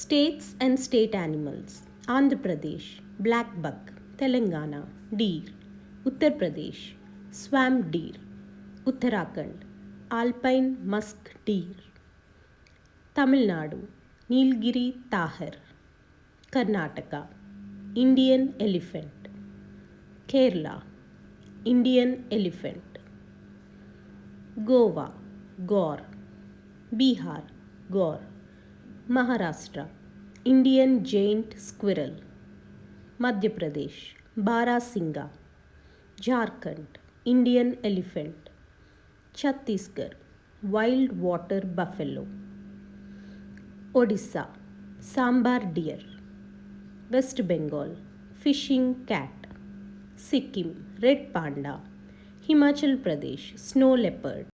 States and state animals: Andhra Pradesh, black buck; Telangana, deer; Uttar Pradesh, swamp deer; Uttarakhand, alpine musk deer; Tamil Nadu, Nilgiri tahar; Karnataka, Indian elephant; Kerala, Indian elephant; Goa, gaur; Bihar, gaur; Maharashtra, Indian giant squirrel; Madhya Pradesh, Barasingha; Jharkhand, Indian elephant; Chhattisgarh, wild water buffalo; Odisha, sambar deer; West Bengal, fishing cat; Sikkim, red panda; Himachal Pradesh, snow leopard.